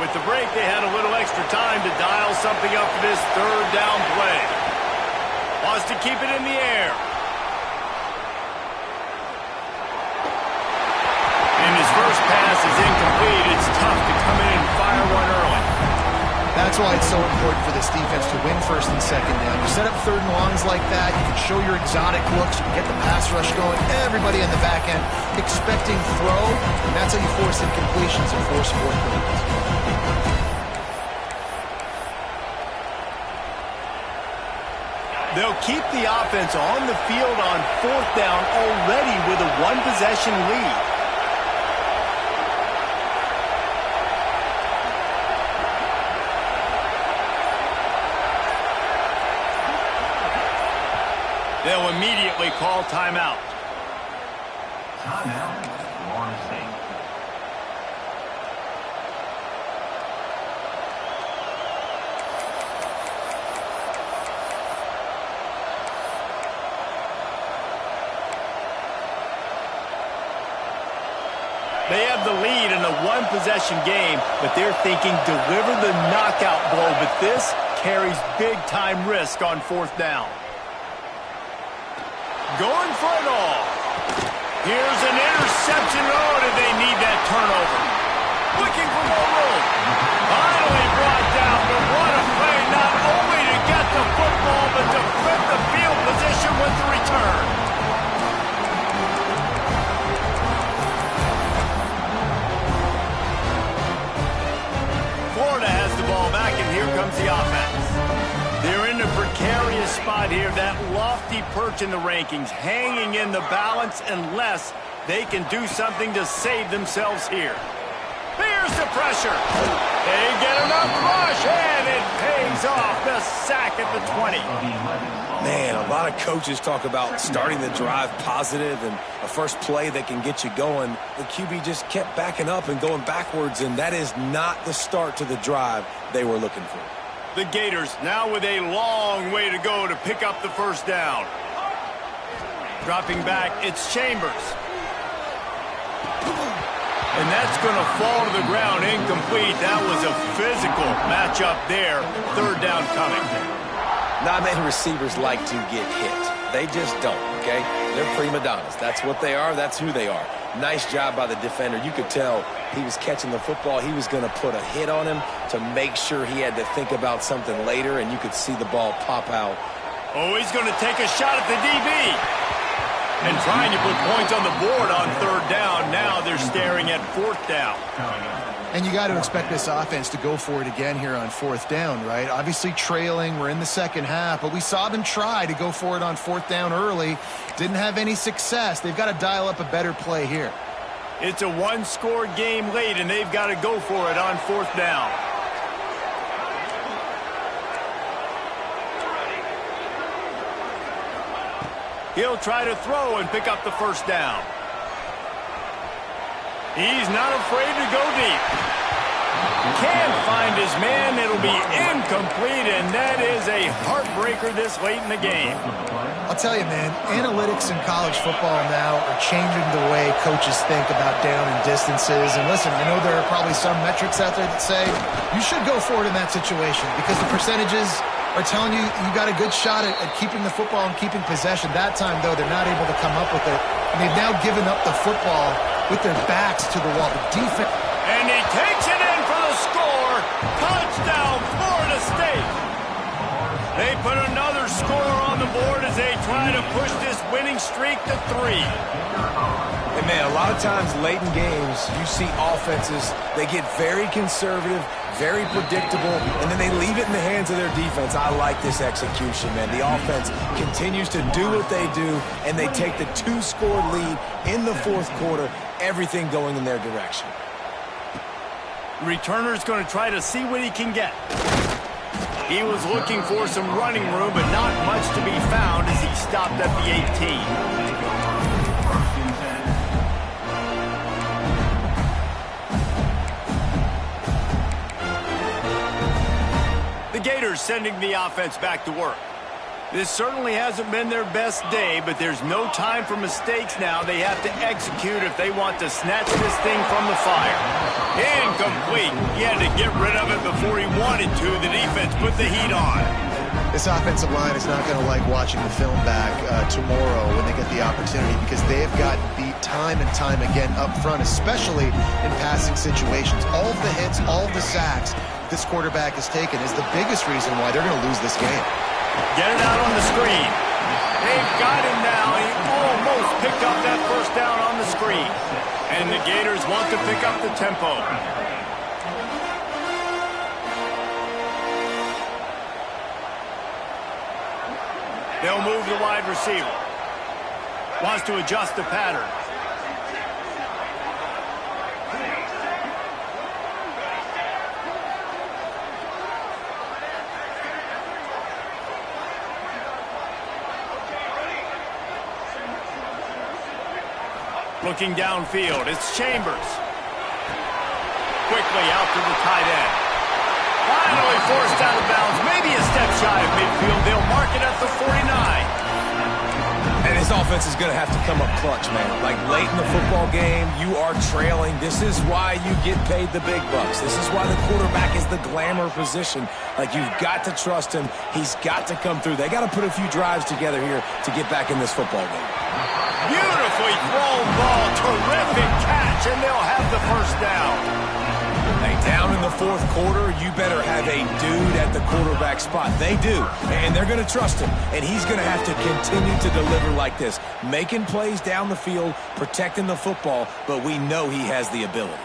With the break, they had a little extra time to dial something up for this 3rd down play. Wants to keep it in the air. And his first pass is incomplete. It's tough to come in and fire one early. That's why it's so important for this defense to win 1st and 2nd down. You set up 3rd and longs like that, you can show your exotic looks, you can get the pass rush going, everybody on the back end expecting throw, and that's how you force incompletions and force 4th downs. They'll keep the offense on the field on 4th down already with a 1-possession lead. They'll immediately call timeout. Timeout, Florida State. They have the lead in a one-possession game, but they're thinking deliver the knockout blow, but this carries big-time risk on fourth down. Going for it all. Here's an interception. Oh, did they need that turnover? Looking for more room. Finally brought down, but what a play, not only to get the football, but to flip the field position with the return. Florida has the ball back, and here comes the offense. They're in a precarious spot here, that lofty perch in the rankings, hanging in the balance unless they can do something to save themselves here. Here's the pressure. They get enough rush, and it pays off. The sack at the 20. Man, a lot of coaches talk about starting the drive positive and a first play that can get you going. The QB just kept backing up and going backwards, and that is not the start to the drive they were looking for. The Gators now with a long way to go to pick up the first down. Dropping back, it's Chambers. And that's going to fall to the ground, incomplete. That was a physical matchup there. Third down coming. Not many receivers like to get hit. They just don't, okay? They're prima donnas. That's what they are. That's who they are. Nice job by the defender. You could tell he was catching the football. He was going to put a hit on him to make sure he had to think about something later, and you could see the ball pop out. Oh, he's going to take a shot at the DB. And trying to put points on the board on third down. Now they're staring at fourth down. And you got to expect this offense to go for it again here on fourth down, right? Obviously trailing, we're in the second half, but we saw them try to go for it on fourth down early. Didn't have any success. They've got to dial up a better play here. It's a one-score game late, and they've got to go for it on fourth down. He'll try to throw and pick up the first down. He's not afraid to go deep. Can't find his man. It'll be incomplete, and that is a heartbreaker this late in the game. I'll tell you, man, analytics in college football now are changing the way coaches think about down and distances. And listen, I know there are probably some metrics out there that say you should go for it in that situation because the percentages are telling you got a good shot at keeping the football and keeping possession. That time, though, they're not able to come up with it. And they've now given up the football with their backs to the wall. The defense. And he takes it in for the score. Touchdown, Florida State. They put another score on the board as they try to push this winning streak to 3. And man, a lot of times late in games, you see offenses, they get very conservative, very predictable, and then they leave it in the hands of their defense. I like this execution, man. The offense continues to do what they do, and they take the 2-score lead in the fourth quarter, everything going in their direction. Returner's going to try to see what he can get. He was looking for some running room, but not much to be found as he stopped at the 18. The Gators sending the offense back to work. This certainly hasn't been their best day, but there's no time for mistakes now. They have to execute if they want to snatch this thing from the fire. Incomplete. He had to get rid of it before he wanted to. The defense put the heat on. This offensive line is not going to like watching the film back tomorrow when they get the opportunity because they have gotten beat time and time again up front, especially in passing situations. All of the hits, all of the sacks this quarterback has taken is the biggest reason why they're going to lose this game. Get it out on the screen. They've got him now. He almost picked up that first down on the screen. And the Gators want to pick up the tempo. They'll move the wide receiver. Wants to adjust the pattern. Looking downfield, it's Chambers. Quickly out to the tight end. Finally forced out of bounds, maybe a step shy of midfield. They'll mark it at the 49. And his offense is going to have to come up clutch, man. Like late in the football game, you are trailing. This is why you get paid the big bucks. This is why the quarterback is the glamour position. Like, you've got to trust him. He's got to come through. They got to put a few drives together here to get back in this football game. Beautifully thrown ball, terrific catch, and they'll have the first down. Hey, down in the fourth quarter, you better have a dude at the quarterback spot. They do, and they're going to trust him, and he's going to have to continue to deliver like this, making plays down the field, protecting the football, but we know he has the ability.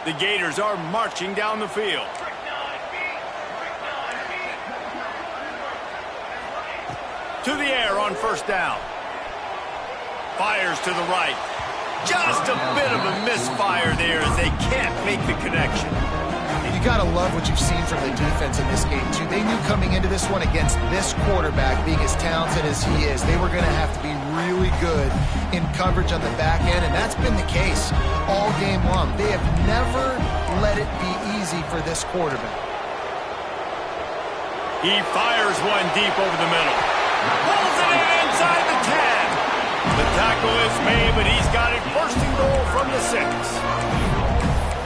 The Gators are marching down the field. To the air on first down. Fires to the right. Just a bit of a misfire there as they can't make the connection. You got to love what you've seen from the defense in this game, too. They knew coming into this one against this quarterback, being as talented as he is, they were going to have to be really good in coverage on the back end, and that's been the case all game long. They have never let it be easy for this quarterback. He fires one deep over the middle. Pulls it in inside the 10. The tackle is made, but he's got it first and goal from the 6.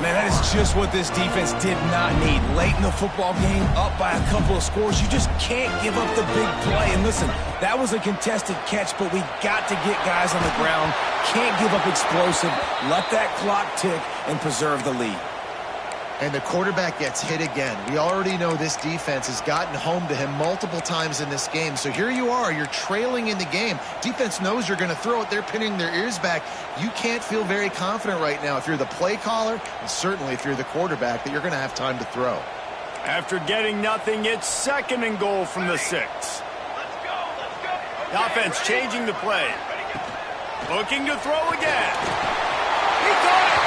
Man, that is just what this defense did not need. Late in the football game, up by a couple of scores, you just can't give up the big play. And listen, that was a contested catch, but we got to get guys on the ground. Can't give up explosive. Let that clock tick and preserve the lead. And the quarterback gets hit again. We already know this defense has gotten home to him multiple times in this game. So here you are, you're trailing in the game. Defense knows you're going to throw it. They're pinning their ears back. You can't feel very confident right now if you're the play caller, and certainly if you're the quarterback, that you're going to have time to throw. After getting nothing, it's second and goal from the 6. The offense changing the play. Looking to throw again. He caught it.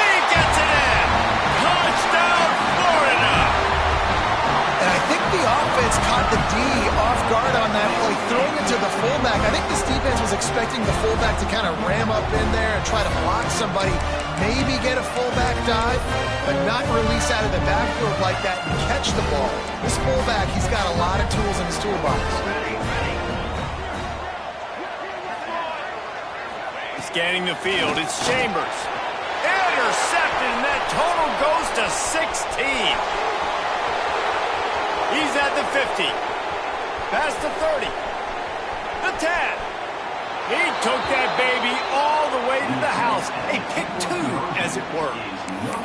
He gets it in. Touchdown, Florida! And I think the offense caught the D off guard on that play, throwing it to the fullback. I think this defense was expecting the fullback to kind of ram up in there and try to block somebody, maybe get a fullback dive, but not release out of the backfield like that and catch the ball. This fullback, he's got a lot of tools in his toolbox. Scanning the field, it's Chambers. Intercepted, and that total goes to 16. He's at the 50. Past the 30. The 10. He took that baby all the way to the house. A pick 2, as it were.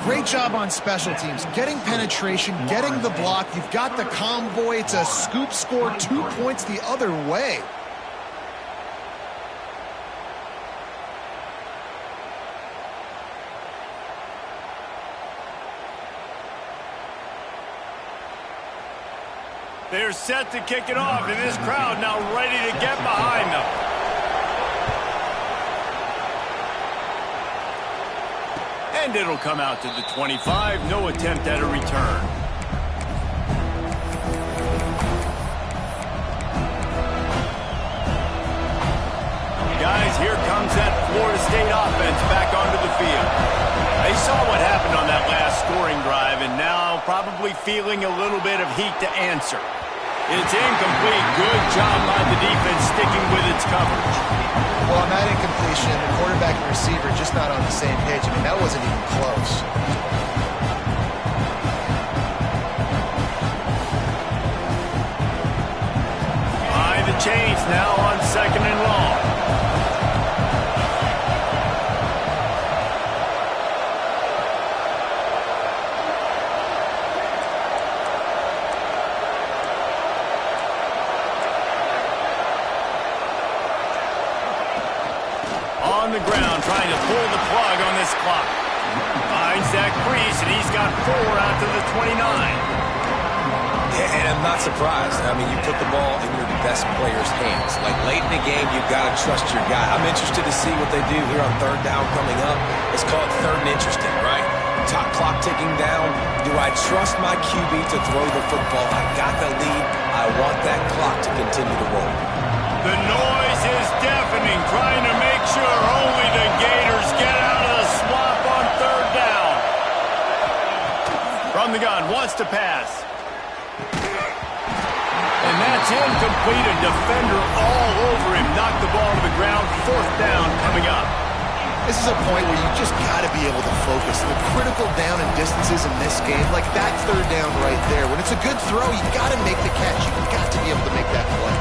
Great job on special teams. Getting penetration, getting the block. You've got the convoy. It's a scoop score, 2 points the other way. They're set to kick it off, and this crowd now ready to get behind them. And it'll come out to the 25. No attempt at a return. Guys, here comes that Florida State offense back onto the field. They saw what happened on that last scoring drive, and now probably feeling a little bit of heat to answer. It's incomplete. Good job by the defense sticking with its coverage. Well, on that incompletion, the quarterback and receiver just not on the same page. I mean, that wasn't even close. By the chains now on second and long. On the ground, trying to pull the plug on this clock. Finds that crease, and he's got 4 out to the 29. Yeah, and I'm not surprised. I mean, you put the ball in your best player's hands. Like, late in the game, you've got to trust your guy. I'm interested to see what they do here on third down coming up. Let's call it third and interesting, right? Top clock ticking down. Do I trust my QB to throw the football? I got the lead. I want that clock to continue to roll. The noise is deafening, trying to make sure only the Gators wants to pass. And that's incomplete. A defender all over him. Knocked the ball to the ground. 4th down coming up. This is a point where you just got to be able to focus. The critical down and distances in this game, like that 3rd down right there. When it's a good throw, you got to make the catch. You've got to be able to make that play.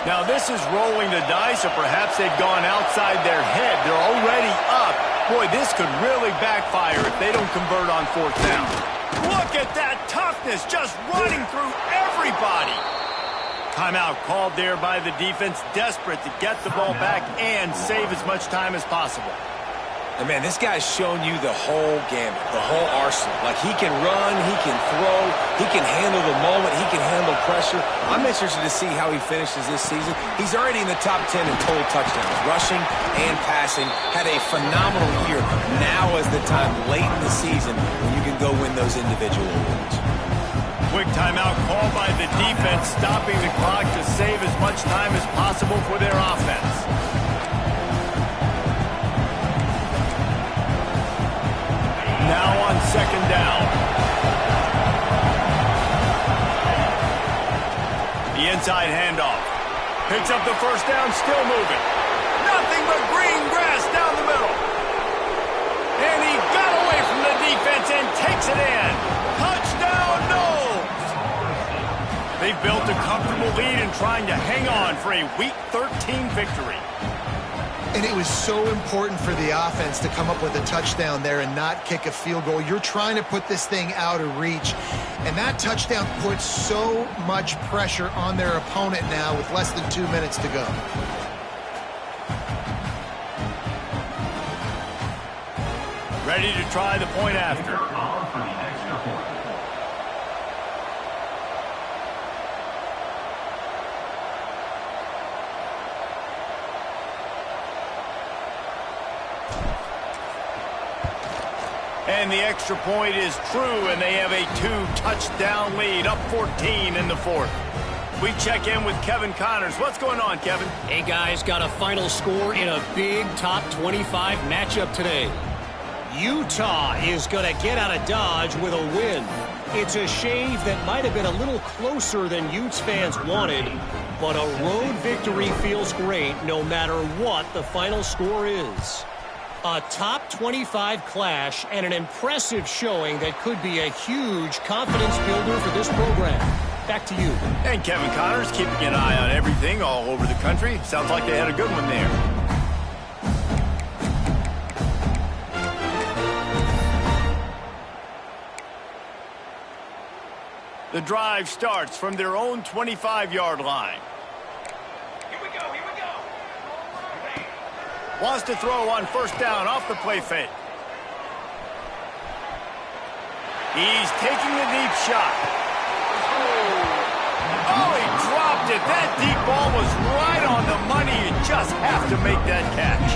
Now this is rolling the dice, or perhaps they've gone outside their head. They're already up. Boy, this could really backfire if they don't convert on 4th down. Look at that toughness, just running through everybody. Timeout called there by the defense, desperate to get the ball back and save as much time as possible. And man, this guy's shown you the whole gamut, the whole arsenal. Like, he can run, he can throw, he can handle the moment, he can handle pressure. I'm interested to see how he finishes this season. He's already in the top 10 in total touchdowns, rushing and passing. Had a phenomenal year. Now is the time late in the season when you can go win those individual awards. Quick timeout called by the defense, stopping the clock to save as much time as possible for their offense. Now on 2nd down. The inside handoff. Picks up the 1st down, still moving. Nothing but green grass down the middle. And he got away from the defense and takes it in. Touchdown, Knowles! They've built a comfortable lead and trying to hang on for a Week 13 victory. And it was so important for the offense to come up with a touchdown there and not kick a field goal. You're trying to put this thing out of reach. And that touchdown puts so much pressure on their opponent now with less than 2 minutes to go. Ready to try the point after. And the extra point is true, and they have a 2-touchdown lead, up 14 in the 4th. We check in with Kevin Connors. What's going on, Kevin? Hey, guys, got a final score in a big top 25 matchup today. Utah is going to get out of Dodge with a win. It's a shave that might have been a little closer than Utes fans wanted, but a road victory feels great no matter what the final score is. A top 25 clash and an impressive showing that could be a huge confidence builder for this program. Back to you. And Kevin Connors keeping an eye on everything all over the country. Sounds like they had a good one there. The drive starts from their own 25-yard line. Wants to throw on 1st down off the play fake. He's taking a deep shot. Oh, he dropped it. That deep ball was right on the money. You just have to make that catch.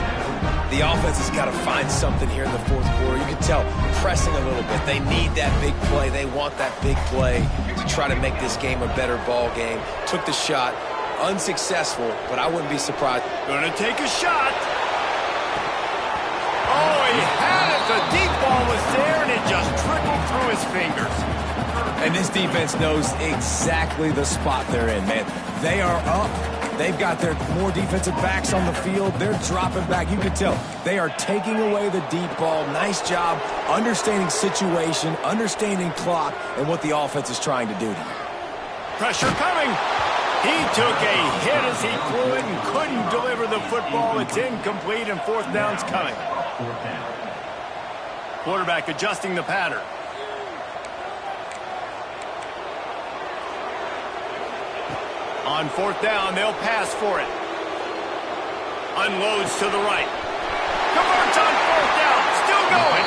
The offense has got to find something here in the 4th quarter. You can tell, pressing a little bit. They need that big play. They want that big play to try to make this game a better ball game. Took the shot. Unsuccessful, but I wouldn't be surprised. Gonna take a shot. Oh, he had it. The deep ball was there, and it just trickled through his fingers. And this defense knows exactly the spot they're in, man. They are up. They've got their more defensive backs on the field. They're dropping back. You can tell they are taking away the deep ball. Nice job understanding situation, understanding clock, and what the offense is trying to do to you. Pressure coming. He took a hit as he threw it and couldn't deliver the football. It's incomplete, and 4th down's coming. Quarterback adjusting the pattern. On 4th down, they'll pass for it. Unloads to the right. Converts on 4th down. Still going.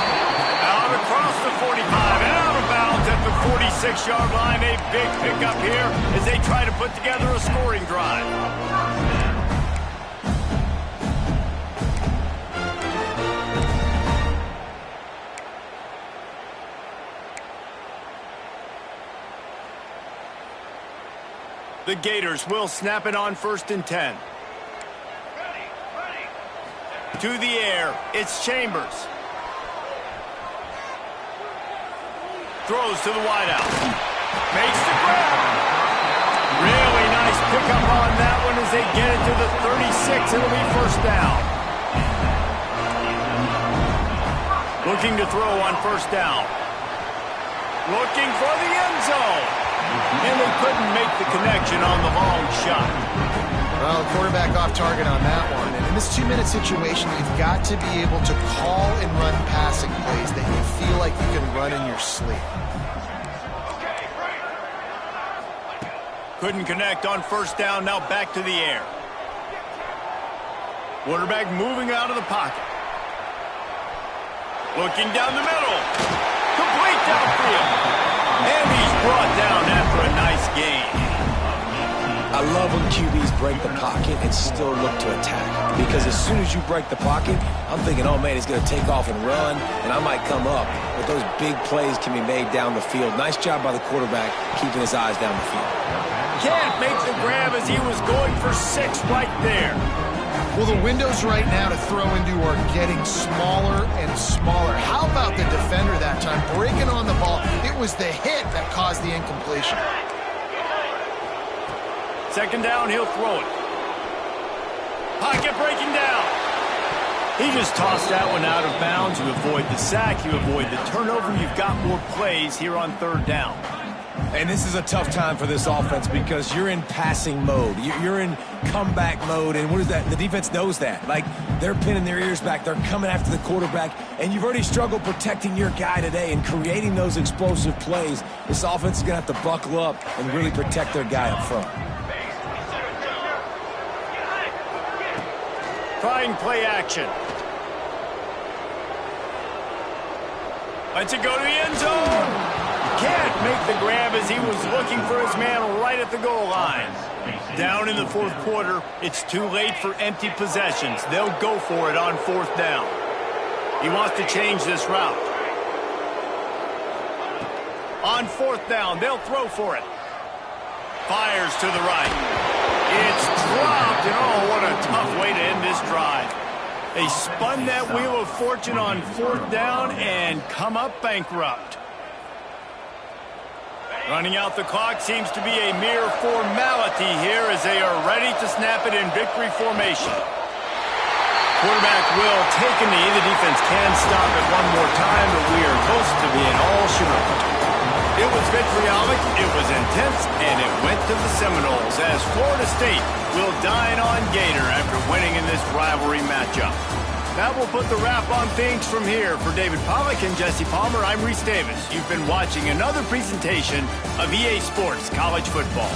Out across the 45 and out of bounds at the 46-yard line. A big pickup here as they try to put together a scoring drive. The Gators will snap it on 1st and 10. To the air, it's Chambers. Throws to the wideout. Makes the grab. Really nice pickup on that one as they get it to the 36. It'll be 1st down. Looking to throw on 1st down. Looking for the end zone. And they couldn't make the connection on the long shot. Well, quarterback off target on that one. And in this 2-minute situation, you've got to be able to call and run passing plays that you feel like you can run in your sleep. Couldn't connect on 1st down. Now back to the air. Quarterback moving out of the pocket. Looking down the middle. Complete downfield. And he's brought down after a nice gain. I love when QBs break the pocket and still look to attack. Because as soon as you break the pocket, I'm thinking, oh man, he's going to take off and run, and I might come up. But those big plays can be made down the field. Nice job by the quarterback keeping his eyes down the field. Can't make the grab as he was going for 6 right there. Well, the windows right now to throw into are getting smaller and smaller. How about the defender that time breaking on the ball? It was the hit that caused the incompletion. 2nd down, he'll throw it. Pocket breaking down. He just tossed that one out of bounds. You avoid the sack, you avoid the turnover. You've got more plays here on 3rd down. And this is a tough time for this offense because you're in passing mode. You're in comeback mode, and what is that? The defense knows that. Like, they're pinning their ears back. They're coming after the quarterback, and you've already struggled protecting your guy today and creating those explosive plays. This offense is going to have to buckle up and really protect their guy up front. Trying play action. Lets it go to the end zone. Can't make the grab as he was looking for his man right at the goal line. Down in the 4th quarter, it's too late for empty possessions. They'll go for it on 4th down. He wants to change this route. On 4th down, they'll throw for it. Fires to the right. It's dropped, and oh, what a tough way to end this drive. They spun that wheel of fortune on 4th down and come up bankrupt. Running out the clock seems to be a mere formality here as they are ready to snap it in victory formation. Quarterback will take a knee. The defense can stop it one more time, but we are close to being all shook. It was vitriolic, it was intense, and it went to the Seminoles as Florida State will dine on Gator after winning in this rivalry matchup. That will put the wrap on things from here. For David Pollack and Jesse Palmer, I'm Reese Davis. You've been watching another presentation of EA Sports College Football.